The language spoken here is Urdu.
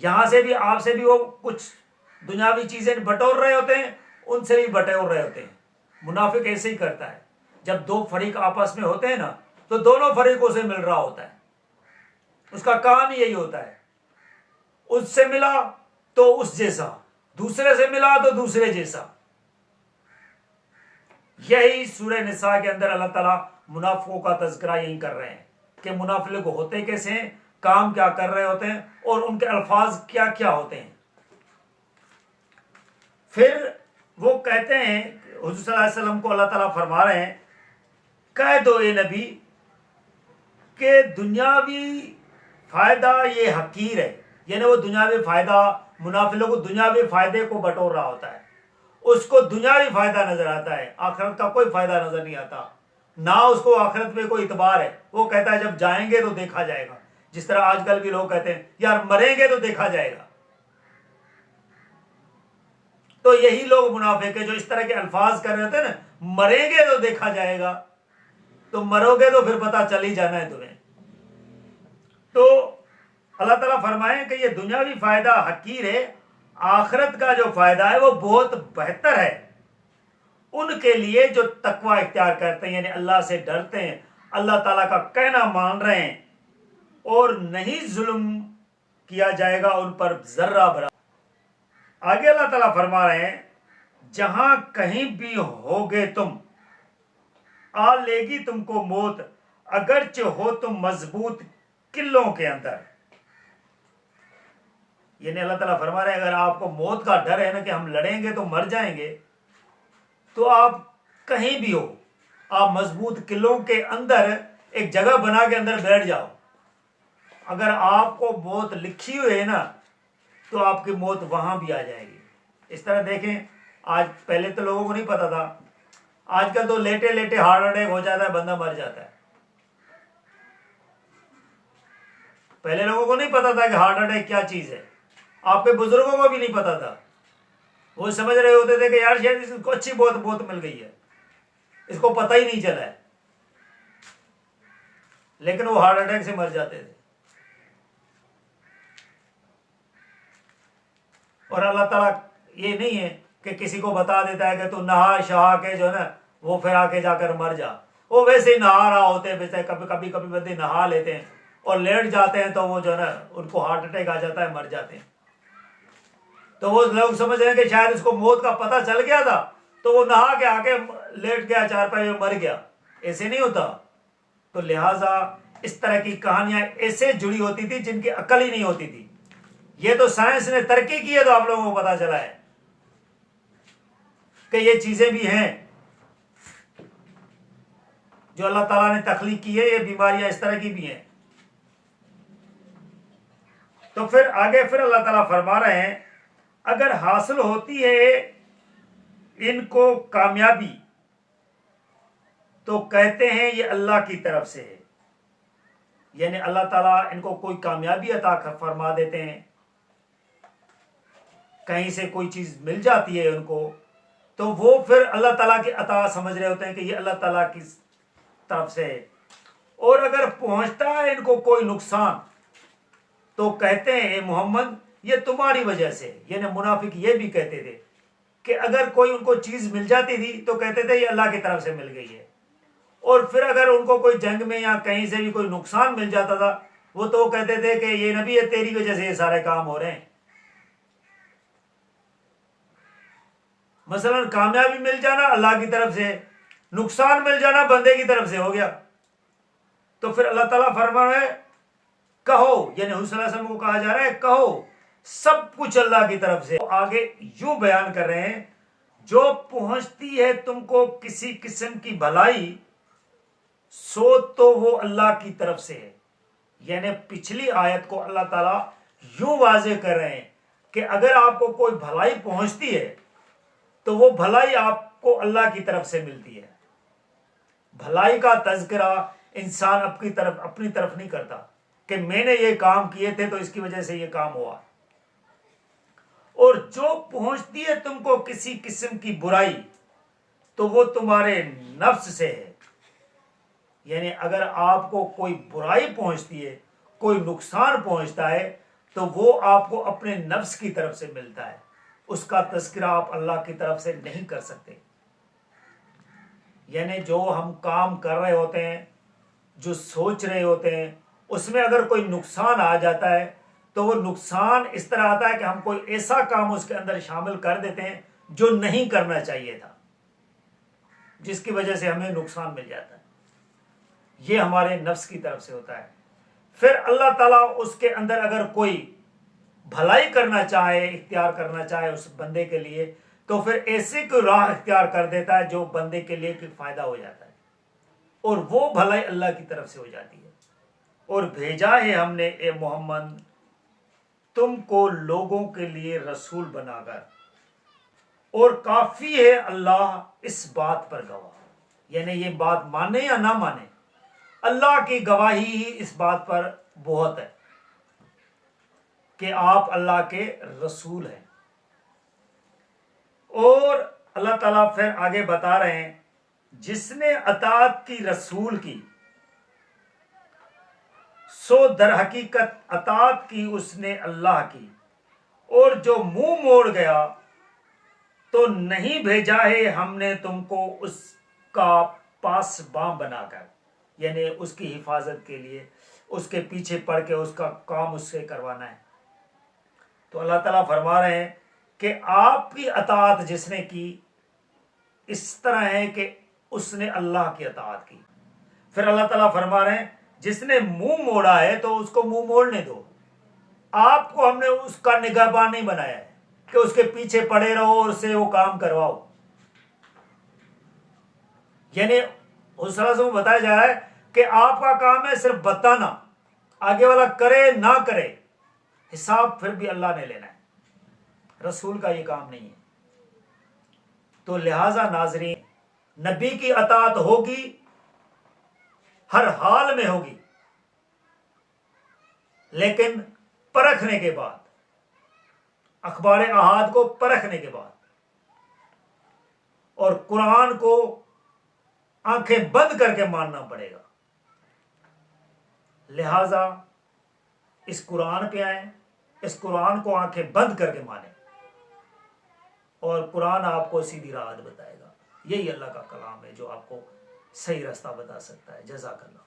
یہاں سے بھی آپ سے بھی وہ کچھ دنیاوی چیزیں بٹور رہے ہوتے ہیں، ان سے بھی بٹور رہے ہوتے ہیں۔ منافق ایسے ہی کرتا ہے، جب دو فریق آپس میں ہوتے ہیں نا تو دونوں فریقوں سے مل رہا ہوتا ہے، اس کا کام ہی یہی ہوتا ہے، اس سے ملا تو اس جیسا، دوسرے سے ملا تو دوسرے جیسا۔ یہی سورہ نساء کے اندر اللہ تعالیٰ منافقوں کا تذکرہ یہی کر رہے ہیں کہ منافق ہوتے کیسے ہیں، کام کیا کر رہے ہوتے ہیں، اور ان کے الفاظ کیا کیا ہوتے ہیں۔ پھر وہ کہتے ہیں، حضور صلی اللہ علیہ وسلم کو اللہ تعالیٰ فرما رہے ہیں کہہ دو اے نبی کہ دنیاوی فائدہ یہ حقیر ہے، یعنی وہ دنیاوی فائدہ، منافقوں کو دنیاوی فائدے کو بٹور رہا ہوتا ہے، اس کو دنیاوی فائدہ نظر آتا ہے، آخرت کا کوئی فائدہ نظر نہیں آتا، نہ اس کو آخرت میں کوئی اعتبار ہے۔ وہ کہتا ہے جب جائیں گے تو دیکھا جائے گا، جس طرح آج کل بھی لوگ کہتے ہیں یار مریں گے تو دیکھا جائے گا۔ تو یہی لوگ منافق ہیں جو اس طرح کے الفاظ کر رہے ہوتے ہیں نا، مریں گے تو دیکھا جائے گا، تو مرو گے تو پھر پتہ چل ہی جانا ہے تمہیں۔ تو اللہ تعالیٰ فرمائیں کہ یہ دنیاوی فائدہ حقیر ہے، آخرت کا جو فائدہ ہے وہ بہت بہتر ہے ان کے لیے جو تقوی اختیار کرتے ہیں، یعنی اللہ سے ڈرتے ہیں، اللہ تعالیٰ کا کہنا مان رہے ہیں، اور نہیں ظلم کیا جائے گا ان پر ذرہ برابر۔ آگے اللہ تعالیٰ فرما رہے ہیں جہاں کہیں بھی ہوگے تم، آ لے گی تم کو موت، اگرچہ ہو تم مضبوط قلعوں کے اندر۔ یعنی اللہ تعالیٰ فرما رہے ہیں اگر آپ کو موت کا ڈر ہے نا کہ ہم لڑیں گے تو مر جائیں گے، تو آپ کہیں بھی ہو، آپ مضبوط قلعوں کے اندر ایک جگہ بنا کے اندر بیٹھ جاؤ، اگر آپ کو موت لکھی ہوئی ہے نا تو آپ کی موت وہاں بھی آ جائے گی۔ اس طرح دیکھیں، آج پہلے تو لوگوں کو نہیں پتا تھا، آج کل تو لیٹے لیٹے ہارٹ اٹیک ہو جاتا ہے، بندہ مر جاتا ہے۔ پہلے لوگوں کو نہیں پتا تھا کہ ہارٹ اٹیک کیا چیز ہے، آپ کے بزرگوں کو بھی نہیں پتا تھا، وہ سمجھ رہے ہوتے تھے کہ یار شاید اس کو اچھی بہت مل گئی ہے، اس کو پتہ ہی نہیں چلا ہے، لیکن وہ ہارٹ اٹیک سے مر جاتے تھے۔ اور اللہ تعالیٰ یہ نہیں ہے کہ کسی کو بتا دیتا ہے کہ تو نہا شہا کے جو ہے نا وہ پھر آ کے جا کر مر جا، وہ ویسے ہی نہا رہا ہوتے ہیں، کبھی کبھی بندے نہا لیتے ہیں اور لیٹ جاتے ہیں تو وہ جو ہے نا ان کو ہارٹ اٹیک آ جاتا ہے، مر جاتے ہیں۔ تو وہ لوگ سمجھ رہے ہیں کہ شاید اس کو موت کا پتہ چل گیا تھا تو وہ نہا کے آ کے لیٹ گیا چارپائی میں، مر گیا، ایسے نہیں ہوتا۔ تو لہٰذا اس طرح کی کہانیاں ایسے جڑی ہوتی تھی جن کی عقل ہی نہیں ہوتی تھی، یہ تو سائنس نے ترقی کی ہے تو آپ لوگوں کو پتا چلا ہے کہ یہ چیزیں بھی ہیں جو اللہ تعالیٰ نے تخلیق کی ہے، یہ بیماریاں اس طرح کی بھی ہیں۔ تو پھر آگے پھر اللہ تعالیٰ فرما رہے ہیں اگر حاصل ہوتی ہے ان کو کامیابی تو کہتے ہیں یہ اللہ کی طرف سے ہے، یعنی اللہ تعالیٰ ان کو کوئی کامیابی عطا فرما دیتے ہیں، کہیں سے کوئی چیز مل جاتی ہے ان کو، تو وہ پھر اللہ تعالیٰ کی عطا سمجھ رہے ہوتے ہیں کہ یہ اللہ تعالیٰ کی طرف سے ہے۔ اور اگر پہنچتا ہے ان کو کوئی نقصان تو کہتے ہیں اے محمد یہ تمہاری وجہ سے، یعنی منافق یہ بھی کہتے تھے کہ اگر کوئی ان کو چیز مل جاتی تھی تو کہتے تھے یہ اللہ کی طرف سے مل گئی ہے، اور پھر اگر ان کو کوئی جنگ میں یا کہیں سے بھی کوئی نقصان مل جاتا تھا وہ تو کہتے تھے کہ یہ نبی ہے تیری وجہ سے یہ سارے کام ہو رہے ہیں۔ مثلا کامیابی مل جانا اللہ کی طرف سے، نقصان مل جانا بندے کی طرف سے ہو گیا۔ تو پھر اللہ تعالیٰ فرما رہا ہے کہو، یعنی حضور صلی اللہ علیہ وسلم کو کہا جا رہا ہے کہو سب کچھ اللہ کی طرف سے۔ آگے یوں بیان کر رہے ہیں جو پہنچتی ہے تم کو کسی قسم کی بھلائی سو تو وہ اللہ کی طرف سے ہے، یعنی پچھلی آیت کو اللہ تعالیٰ یوں واضح کر رہے ہیں کہ اگر آپ کو کوئی بھلائی پہنچتی ہے تو وہ بھلائی آپ کو اللہ کی طرف سے ملتی ہے۔ بھلائی کا تذکرہ انسان اپنی طرف نہیں کرتا کہ میں نے یہ کام کیے تھے تو اس کی وجہ سے یہ کام ہوا۔ اور جو پہنچتی ہے تم کو کسی قسم کی برائی تو وہ تمہارے نفس سے ہے، یعنی اگر آپ کو کوئی برائی پہنچتی ہے، کوئی نقصان پہنچتا ہے تو وہ آپ کو اپنے نفس کی طرف سے ملتا ہے، اس کا تذکرہ آپ اللہ کی طرف سے نہیں کر سکتے۔ یعنی جو ہم کام کر رہے ہوتے ہیں، جو سوچ رہے ہوتے ہیں، اس میں اگر کوئی نقصان آ جاتا ہے تو وہ نقصان اس طرح آتا ہے کہ ہم کوئی ایسا کام اس کے اندر شامل کر دیتے ہیں جو نہیں کرنا چاہیے تھا، جس کی وجہ سے ہمیں نقصان مل جاتا ہے۔ یہ ہمارے نفس کی طرف سے ہوتا ہے۔ پھر اللہ تعالیٰ اس کے اندر اگر کوئی بھلائی کرنا چاہے، اختیار کرنا چاہے اس بندے کے لیے، تو پھر ایسی کوئی راہ اختیار کر دیتا ہے جو بندے کے لیے کوئی فائدہ ہو جاتا ہے، اور وہ بھلائی اللہ کی طرف سے ہو جاتی ہے۔ اور بھیجا ہے ہم نے اے محمد تم کو لوگوں کے لیے رسول بنا کر، اور کافی ہے اللہ اس بات پر گواہ۔ یعنی یہ بات مانے یا نہ مانے، اللہ کی گواہی ہی اس بات پر بہت ہے کہ آپ اللہ کے رسول ہیں۔ اور اللہ تعالیٰ پھر آگے بتا رہے ہیں، جس نے اطاعت کی رسول کی، سو در حقیقت اطاعت کی اس نے اللہ کی، اور جو منہ موڑ گیا تو نہیں بھیجا ہے ہم نے تم کو اس کا پاسباں بنا کر، یعنی اس کی حفاظت کے لیے، اس کے پیچھے پڑ کے اس کا کام اس سے کروانا ہے۔ تو اللہ تعالیٰ فرما رہے ہیں کہ آپ کی اطاعت جس نے کی، اس طرح ہے کہ اس نے اللہ کی اطاعت کی۔ پھر اللہ تعالیٰ فرما رہے ہیں، جس نے منہ موڑا ہے تو اس کو منہ موڑنے دو۔ آپ کو ہم نے اس کا نگہبان نہیں بنایا ہے کہ اس کے پیچھے پڑے رہو اور اسے وہ کام کرواؤ۔ یعنی اس طرح سے وہ بتایا جا رہا ہے کہ آپ کا کام ہے صرف بتانا، آگے والا کرے نہ کرے، حساب پھر بھی اللہ نے لینا ہے۔ رسول کا یہ کام نہیں ہے۔ تو لہذا ناظرین، نبی کی اطاعت ہوگی، ہر حال میں ہوگی، لیکن پرکھنے کے بعد، اخبار احاد کو پرکھنے کے بعد، اور قرآن کو آنکھیں بند کر کے ماننا پڑے گا۔ لہذا اس قرآن پہ آئیں، اس قرآن کو آنکھیں بند کر کے مانیں، اور قرآن آپ کو سیدھی راہ بتائے گا۔ یہی اللہ کا کلام ہے جو آپ کو صحیح راستہ بتا سکتا ہے۔ جزاک اللہ۔